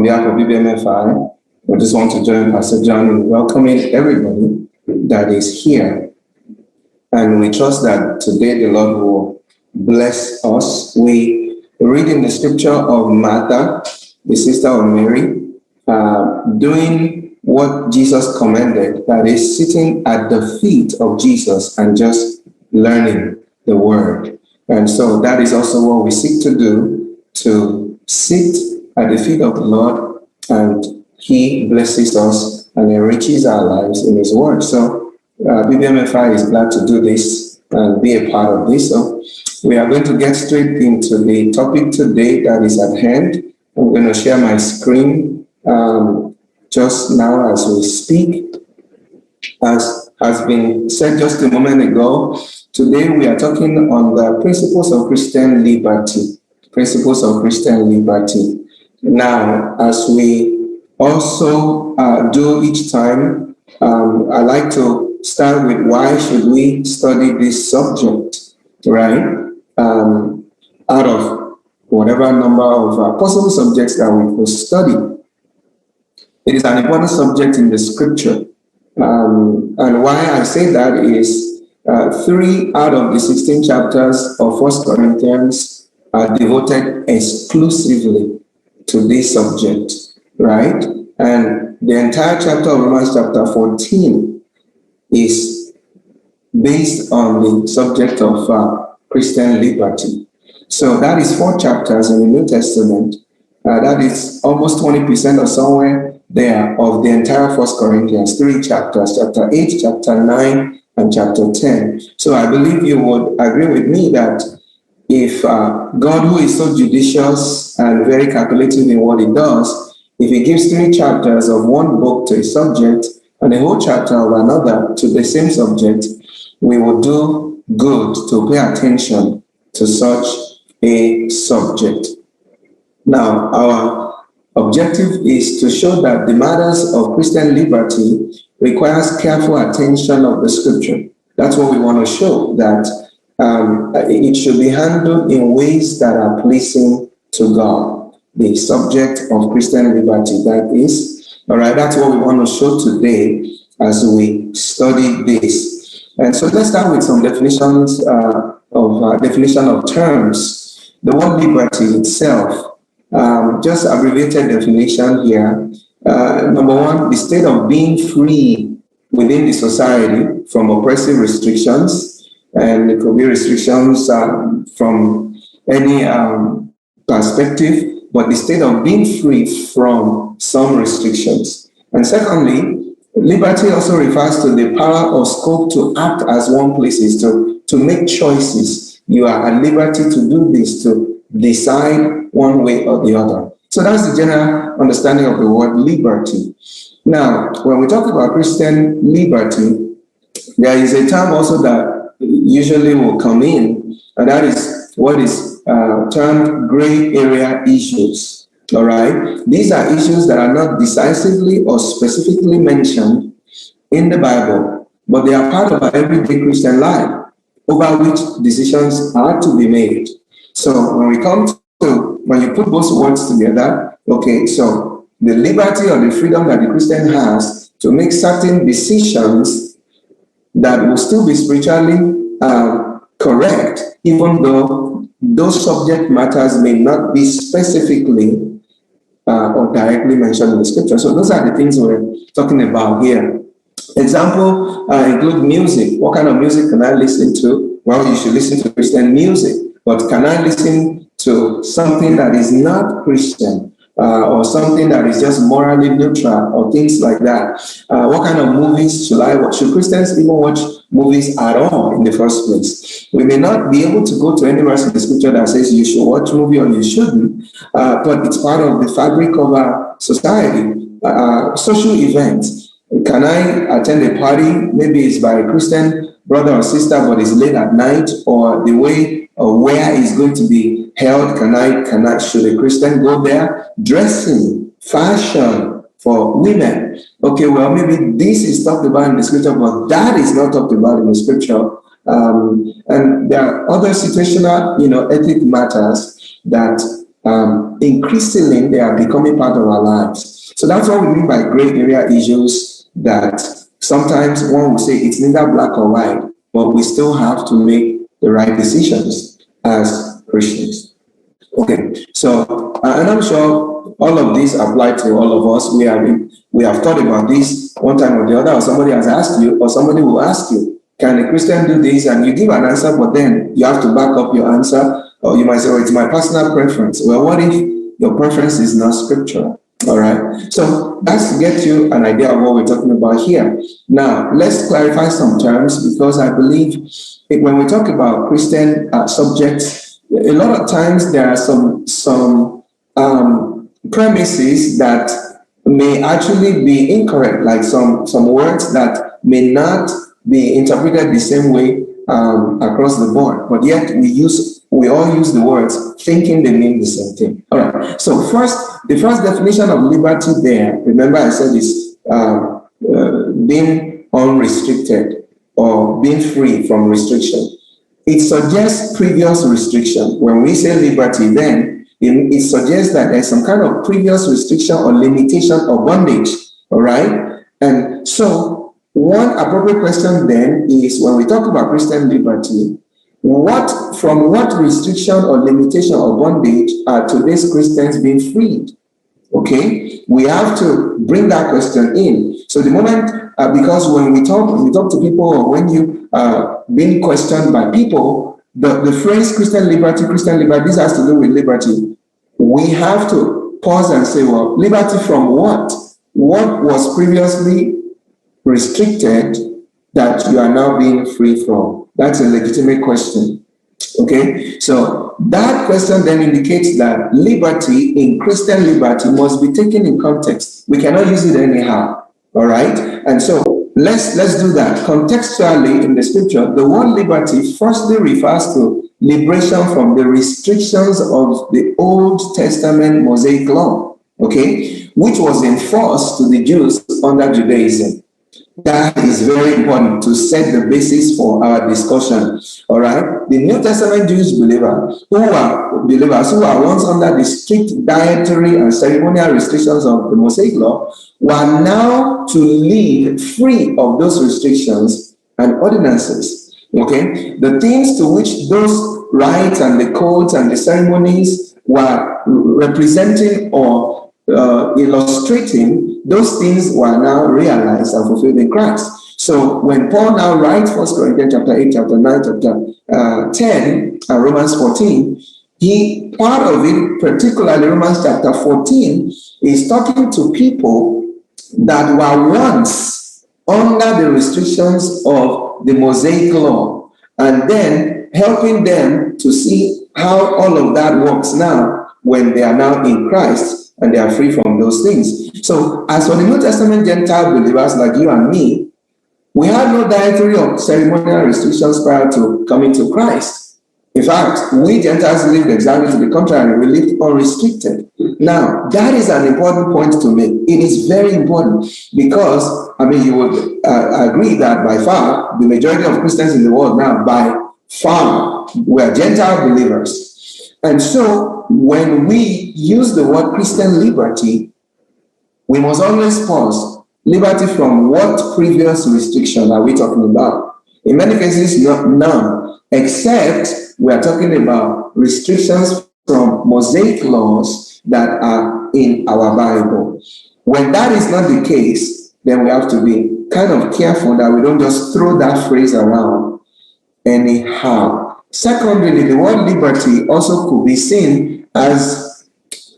behalf of BBMFI, I just want to join Pastor John in welcoming everybody that is here. And we trust that today the Lord will bless us. We read in the scripture of Martha, the sister of Mary, doing what Jesus commanded, that is sitting at the feet of Jesus and just learning the word. And so that is also what we seek to do, to sit at the feet of the Lord, and He blesses us and enriches our lives in His word. So BBMFI is glad to do this and be a part of this. So we are going to get straight into the topic today that is at hand. I'm going to share my screen just now as we speak. As has been said just a moment ago, today we are talking on the principles of Christian liberty. Principles of Christian liberty. Now, as we also do each time, I like to start with why should we study this subject, right? Out of whatever number of possible subjects that we could study. It is an important subject in the scripture. And why I say that is 3 out of the 16 chapters of 1 Corinthians are devoted exclusively to this subject, right? And the entire chapter of Romans chapter 14 is based on the subject of Christian liberty. So that is 4 chapters in the New Testament. That is almost 20% or somewhere there of the entire 1 Corinthians, 3 chapters, chapter 8, chapter 9, and chapter 10. So I believe you would agree with me that if God, who is so judicious and very calculative in what He does, if He gives 3 chapters of one book to a subject and a whole chapter of another to the same subject, we will do good to pay attention to such a subject. Now, our objective is to show that the matters of Christian liberty requires careful attention of the scripture. That's what we want to show, that it should be handled in ways that are pleasing to God. The subject of Christian liberty, that is. All right, that's what we want to show today as we study this. And so let's start with some definitions definition of terms. The word liberty itself, just abbreviated definition here. Number 1, the state of being free within the society from oppressive restrictions, and it could be restrictions from any perspective, but the state of being free from some restrictions. And secondly, liberty also refers to the power or scope to act as one pleases, to make choices. You are at liberty to do this, to decide one way or the other. So that's the general understanding of the word liberty. Now, when we talk about Christian liberty, there is a term also that usually will come in, and that is what is termed gray area issues. All right? These are issues that are not decisively or specifically mentioned in the Bible, but they are part of our everyday Christian life, over which decisions are to be made. So when we come to, when you put both words together, okay, so the liberty or the freedom that the Christian has to make certain decisions that will still be spiritually correct, even though those subject matters may not be specifically or directly mentioned in the scripture. So those are the things we're talking about here. Example include music. What kind of music can I listen to? Well, you should listen to Christian music. But can I listen to something that is not Christian or something that is just morally neutral or things like that? What kind of movies should I watch? Should Christians even watch movies at all in the first place? We may not be able to go to any verse in the scripture that says you should watch a movie or you shouldn't, but it's part of the fabric of our society. Social events. Can I attend a party? Maybe it's by a Christian brother or sister, but it's late at night, or the way or where it's going to be held. Should a Christian go there? Dressing, fashion for women. Okay, well, maybe this is talked about in the scripture, but that is not talked about in the scripture. And there are other situational, ethic matters that increasingly they are becoming part of our lives. So that's what we mean by gray area issues, that sometimes one will say it's neither black or white, but we still have to make the right decisions as Christians. Okay, so and I'm sure all of these apply to all of us. We have thought about this one time or the other, or somebody has asked you, or somebody will ask you, can a Christian do this? And you give an answer, but then you have to back up your answer, or you might say, oh, it's my personal preference. Well, what if your preference is not scriptural? All right, so that's to get you an idea of what we're talking about here. Now, let's clarify some terms, because I believe when we talk about Christian subjects, a lot of times there are some premises that may actually be incorrect, like some words that may not be interpreted the same way across the board, but yet we all use the words thinking they mean the same thing. All right. So the first definition of liberty there, remember I said, is being unrestricted or being free from restriction. It suggests previous restriction. When we say liberty, then it suggests that there's some kind of previous restriction or limitation or bondage. All right. And so one appropriate question then is, when we talk about Christian liberty, from what restriction or limitation or bondage are today's Christians being freed? Okay, we have to bring that question in. So the moment, because when we talk to people, or when you being questioned by people, the phrase Christian liberty, this has to do with liberty. We have to pause and say, well, liberty from what? What was previously restricted that you are now being free from? That's a legitimate question. Okay, so that question then indicates that liberty, in Christian liberty, must be taken in context. We cannot use it anyhow. All right, and so let's do that. Contextually in the scripture, the word liberty firstly refers to liberation from the restrictions of the Old Testament Mosaic law, okay, which was enforced to the Jews under Judaism. That is very important to set the basis for our discussion. All right. The New Testament Jewish believers who are once under the strict dietary and ceremonial restrictions of the Mosaic law were now to live free of those restrictions and ordinances. Okay. The things to which those rites and the codes and the ceremonies were representing or illustrating, those things were now realized and fulfilled in Christ. So when Paul now writes 1 Corinthians chapter 8, chapter 9, chapter 10, and Romans 14, part of it, particularly Romans chapter 14, is talking to people that were once under the restrictions of the Mosaic law, and then helping them to see how all of that works now when they are now in Christ and they are free from those things. So as for the New Testament Gentile believers like you and me, we had no dietary or ceremonial restrictions prior to coming to Christ. In fact, we Gentiles lived exactly to the contrary. We lived unrestricted. Now, that is an important point to make. It is very important because, you would agree that by far, the majority of Christians in the world now, by far, were Gentile believers. And so, when we use the word Christian liberty, we must always pause. Liberty from what previous restriction are we talking about? In many cases, none, except we are talking about restrictions from Mosaic laws that are in our Bible. When that is not the case, then we have to be kind of careful that we don't just throw that phrase around anyhow. Secondly, the word liberty also could be seen as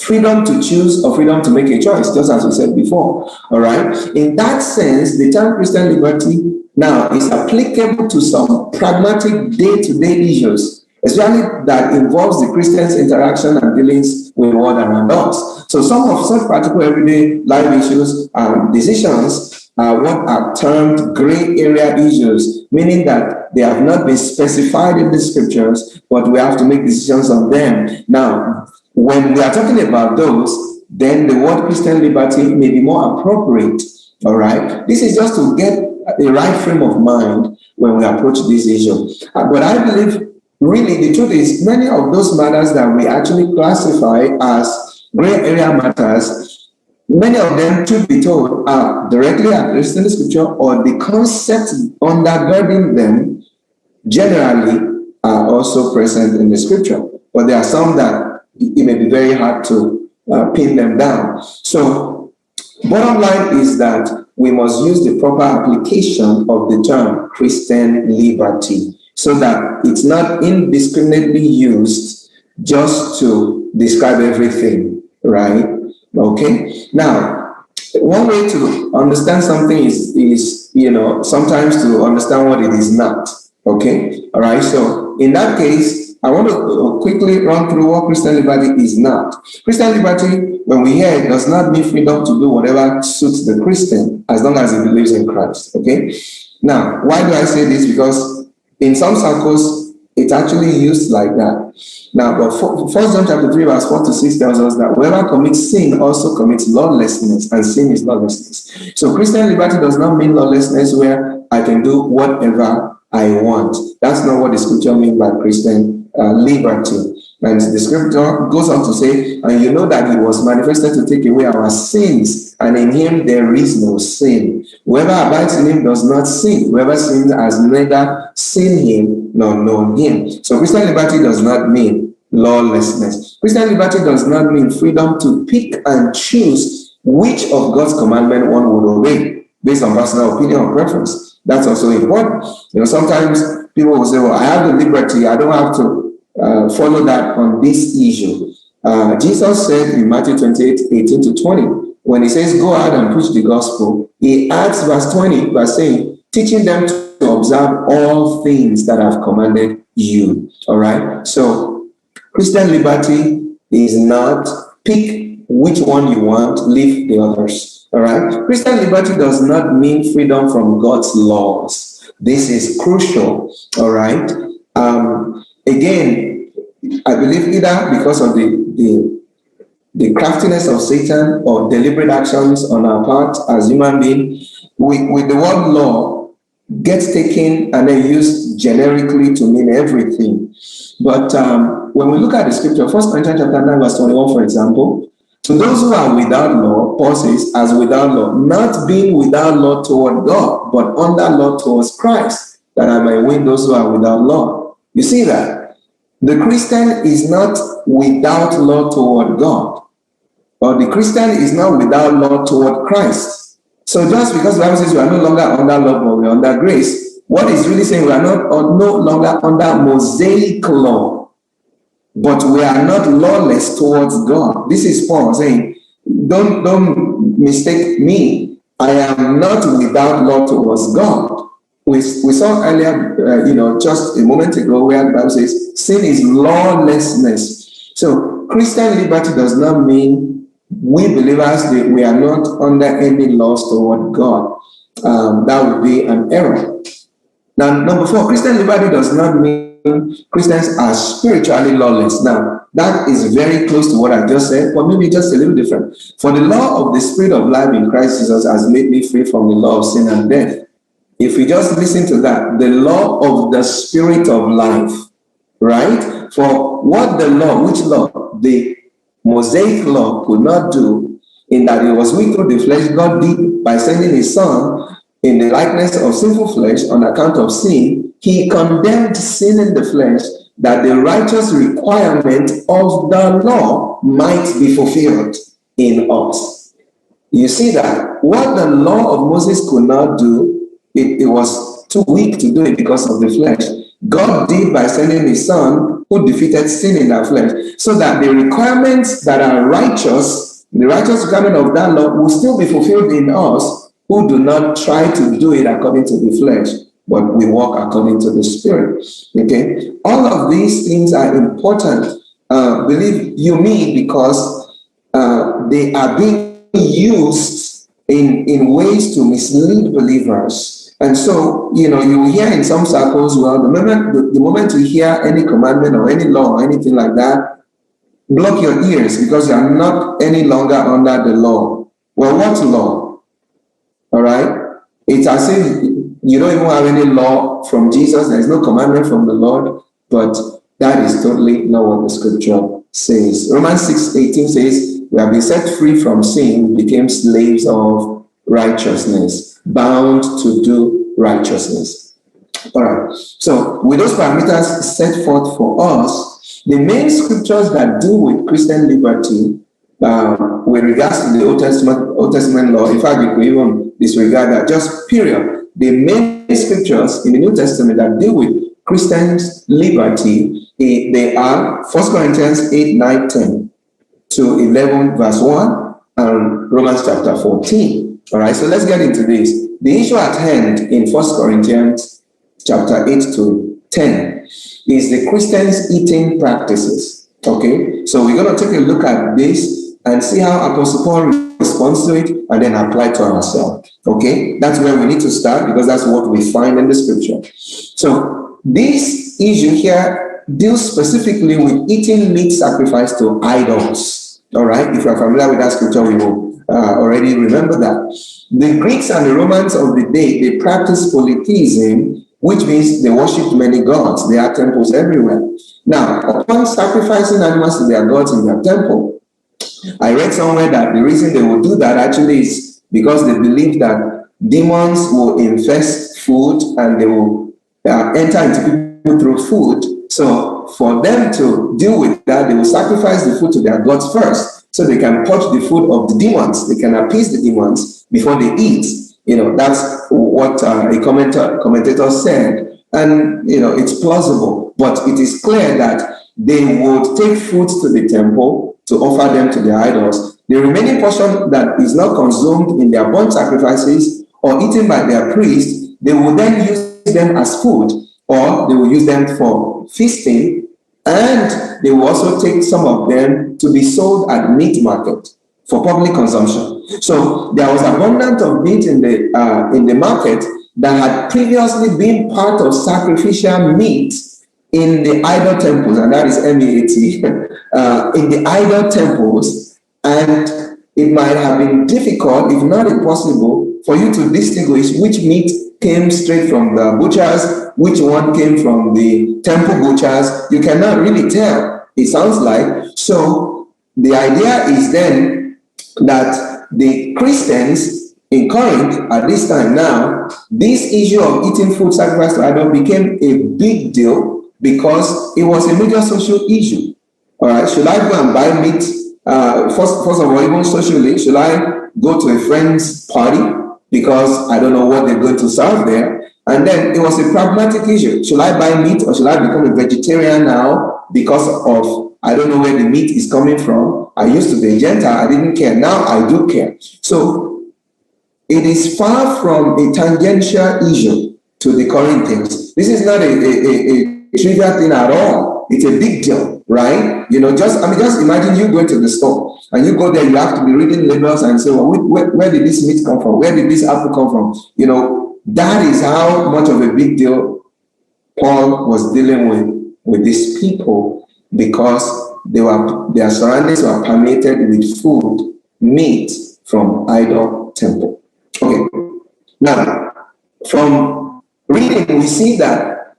freedom to choose or freedom to make a choice, just as we said before. All right. In that sense, the term Christian liberty now is applicable to some pragmatic day-to-day issues, especially that involves the Christian's interaction and dealings with the world around us. So some of such practical everyday life issues and decisions are what are termed gray area issues, meaning that they have not been specified in the scriptures, but we have to make decisions on them. Now, when we are talking about those, then the word Christian liberty may be more appropriate. All right. This is just to get a right frame of mind when we approach this issue. But I believe really, the truth is, many of those matters that we actually classify as gray area matters, many of them, truth be told, are directly addressed in the scripture, or the concepts undergirding them generally are also present in the scripture. But there are some that it may be very hard to pin them down. So, bottom line is that we must use the proper application of the term Christian liberty, so that it's not indiscriminately used just to describe everything, right? Okay. Now, one way to understand something is sometimes to understand what it is not. Okay. All right. So in that case, I want to quickly run through what Christian liberty is not. Christian liberty, when we hear it, does not mean freedom to do whatever suits the Christian as long as he believes in Christ. Okay. Now, why do I say this? Because in some circles, it's actually used like that. Now, but 1 John chapter 3, verse 4 to 6 tells us that whoever commits sin also commits lawlessness, and sin is lawlessness. So Christian liberty does not mean lawlessness where I can do whatever I want. That's not what the scripture means by Christian liberty. And the scripture goes on to say, and you know that he was manifested to take away our sins, and in him there is no sin. Whoever abides in him does not sin. Whoever sins has neither seen him nor known him. So Christian liberty does not mean lawlessness. Christian liberty does not mean freedom to pick and choose which of God's commandments one would obey based on personal opinion or preference. That's also important. Sometimes people will say, well, I have the liberty, I don't have to follow that on this issue. Jesus said in Matthew 28, 18 to 20, when he says, go out and preach the gospel, he adds verse 20 by saying, teaching them to observe all things that I've commanded you. All right. So Christian liberty is not pick which one you want, leave the others. All right. Christian liberty does not mean freedom from God's laws. This is crucial. All right. Again, I believe either because of the craftiness of Satan or deliberate actions on our part as human beings, with the word law gets taken and then used generically to mean everything. But when we look at the scripture, 1 Corinthians chapter 9, verse 21, for example, to those who are without law, Paul says, as without law, not being without law toward God, but under law towards Christ, that I may win those who are without law. You see that? The Christian is not without law toward God, or the Christian is not without law toward Christ. So just because the Bible says we are no longer under law, but we are under grace, what is really saying we are no longer under Mosaic law, but we are not lawless towards God. This is Paul saying, don't mistake me. I am not without law towards God. We saw earlier, just a moment ago, where the Bible says sin is lawlessness. So Christian liberty does not mean we believers that we are not under any laws toward God. That would be an error. Now, number 4, Christian liberty does not mean Christians are spiritually lawless. Now, that is very close to what I just said, but maybe just a little different. For the law of the Spirit of life in Christ Jesus has made me free from the law of sin and death. If we just listen to that, the law of the Spirit of life, right? For what the law, which law? The Mosaic law could not do, in that it was weak through the flesh, God did by sending his son in the likeness of sinful flesh on account of sin. He condemned sin in the flesh, that the righteous requirement of the law might be fulfilled in us. You see that what the law of Moses could not do, it was too weak to do it because of the flesh. God did by sending his son, who defeated sin in our flesh, so that the requirements that are righteous, the righteous requirement of that law, will still be fulfilled in us who do not try to do it according to the flesh, but we walk according to the Spirit. Okay? All of these things are important, believe you me, because they are being used in ways to mislead believers. And so, you will hear in some circles, well, the moment you hear any commandment or any law or anything like that, block your ears, because you are not any longer under the law. Well, what law? All right? It's as if you don't even have any law from Jesus. There is no commandment from the Lord. but that is totally not what the scripture says. Romans 6:18 says, we have been set free from sin, became slaves of righteousness, bound to do righteousness. All right. So with those parameters set forth for us, the main scriptures that deal with Christian liberty, with regards to the Old Testament law, in fact, you could even disregard that, just period. The main scriptures in the New Testament that deal with Christians' liberty, they are 1 Corinthians 8, 9, 10 to 11, verse 1, and Romans chapter 14. All right, so let's get into this. The issue at hand in 1 Corinthians chapter 8 to 10 is the Christians' eating practices. Okay, so we're going to take a look at this and see how Apostle Paul responds to it and then apply to ourselves. Okay, that's where we need to start because that's what we find in the scripture. So this issue here deals specifically with eating meat sacrificed to idols. All right, if you're familiar with that scripture, we will already remember that. The Greeks and the Romans of the day, they practiced polytheism, which means they worshipped many gods. There are temples everywhere. Now, upon sacrificing animals to their gods in their temple, I read somewhere that the reason they would do that actually is because they believe that demons will infest food and they will enter into people through food. So for them to deal with that, they will sacrifice the food to their gods first, so they can purge the food of the demons. They can appease the demons before they eat. You know, that's what a commentator said. And, you know, it's plausible. But it is clear that they would take foods to the temple to offer them to their idols. The remaining portion that is not consumed in their burnt sacrifices or eaten by their priests, they will then use them as food, or they will use them for feasting, and they will also take some of them to be sold at meat market for public consumption. So there was abundance of meat in the market that had previously been part of sacrificial meat in the idol temples, and that is MEAT, in the idol temples, and it might have been difficult, if not impossible, for you to distinguish which meat came straight from the butchers, which one came from the temple butchers. You cannot really tell, it sounds like. So the idea is then that the Christians in Corinth at this time now, this issue of eating food sacrificed to idol became a big deal because it was a major social issue. All right, should I go and buy meat? First of all, even socially, should I go to a friend's party because I don't know what they're going to serve there? And then it was a pragmatic issue. Should I buy meat or should I become a vegetarian now because of, I don't know where the meat is coming from? I used to be a Gentile, I didn't care. Now I do care. So it is far from a tangential issue to the Corinthians. This is not a trivial thing at all. It's a big deal, right? You know, just imagine you going to the store and you go there, you have to be reading labels and say, well, where did this meat come from? Where did this apple come from? You know, that is how much of a big deal Paul was dealing with these people, because their surroundings were permeated with food, meat from idol temple. Okay. Now, from reading, we see that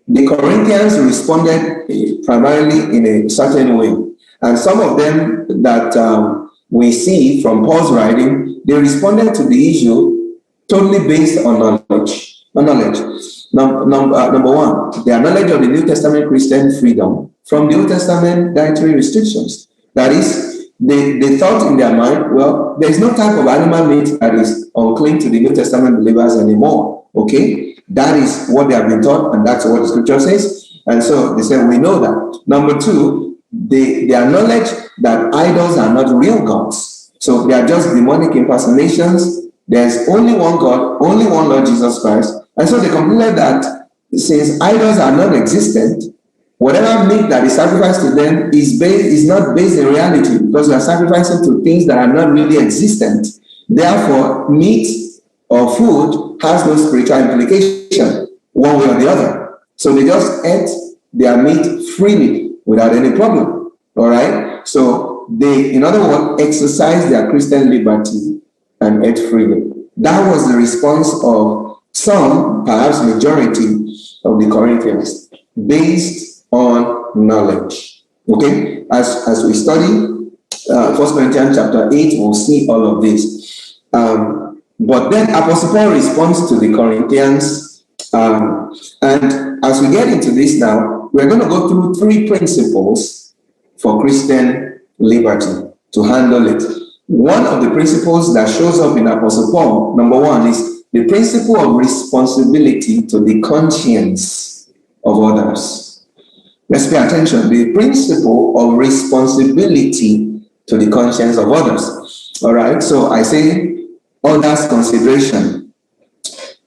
the Corinthians responded primarily in a certain way. And some of them that we see from Paul's writing, they responded to the issue totally based on knowledge. Number one, their knowledge of the New Testament Christian freedom from the Old Testament dietary restrictions. That is, they thought in their mind, well, there is no type of animal meat that is unclean to the New Testament believers anymore. Okay? That is what they have been taught, and that's what the scripture says. And so they said, we know that. Number two, their knowledge that idols are not real gods. So they are just demonic impersonations. There's only one God, only one Lord Jesus Christ. And so they concluded that since idols are non-existent, whatever meat that is sacrificed to them is not based in reality, because we are sacrificing to things that are not really existent. Therefore, meat or food has no spiritual implication one way or the other. So they just ate their meat freely without any problem. All right? So they, in other words, exercised their Christian liberty and ate freely. That was the response of some, perhaps majority, of the Corinthians. based on knowledge. Okay, as we study 1 Corinthians chapter 8, we'll see all of this. But then Apostle Paul responds to the Corinthians, and as we get into this now, we're going to go through 3 principles for Christian liberty to handle it. One of the principles that shows up in Apostle Paul, number 1, is the principle of responsibility to the conscience of others. Let's pay attention. The principle of responsibility to the conscience of others. All right, so I say others' consideration.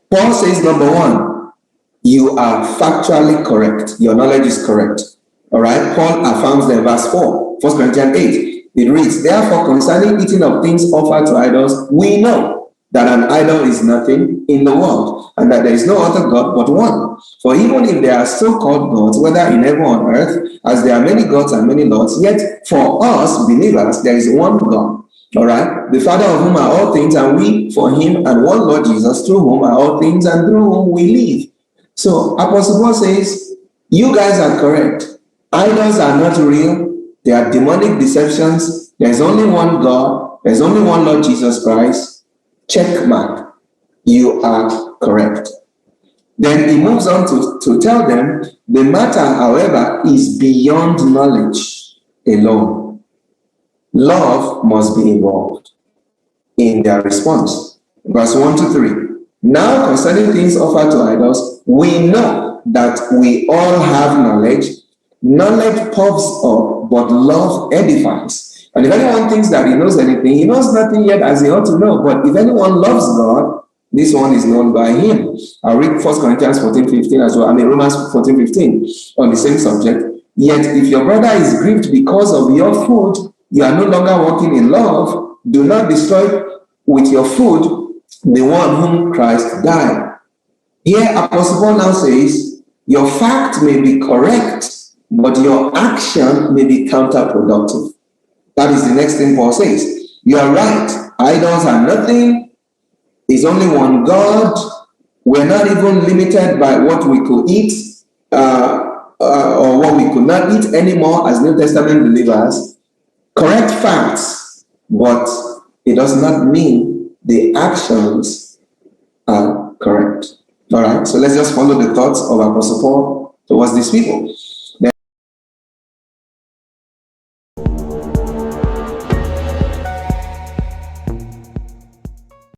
Paul says, number 1, you are factually correct. Your knowledge is correct. All right, Paul affirms in verse 4, 1 Corinthians 8. It reads, therefore, concerning eating of things offered to idols, we know that an idol is nothing in the world, and that there is no other God but one. For even if there are so-called gods, whether in heaven or on earth, as there are many gods and many lords, yet for us believers there is one God. All right, the Father of whom are all things, and we for him, and one Lord Jesus, through whom are all things, and through whom we live. So Apostle Paul says, you guys are correct. Idols are not real. They are demonic deceptions. There's only one God. There's only one Lord Jesus Christ. Check mark. You are correct. Then he moves on to tell them the matter, however, is beyond knowledge alone. Love must be involved in their response. Verse 1 to 3. Now concerning things offered to idols, we know that we all have knowledge. Knowledge puffs up, but love edifies. And if anyone thinks that he knows anything, he knows nothing yet as he ought to know. But if anyone loves God, this one is known by him. I'll read 1 Corinthians 14:15 as well. Romans 14:15 on the same subject. Yet if your brother is grieved because of your food, you are no longer walking in love. Do not destroy with your food the one whom Christ died. Here Apostle Paul now says, your fact may be correct, but your action may be counterproductive. That is the next thing Paul says. You are right. Idols are nothing. There's only one God. We're not even limited by what we could eat or what we could not eat anymore as New Testament believers. Correct facts, but it does not mean the actions are correct. All right, so let's just follow the thoughts of Apostle Paul towards these people.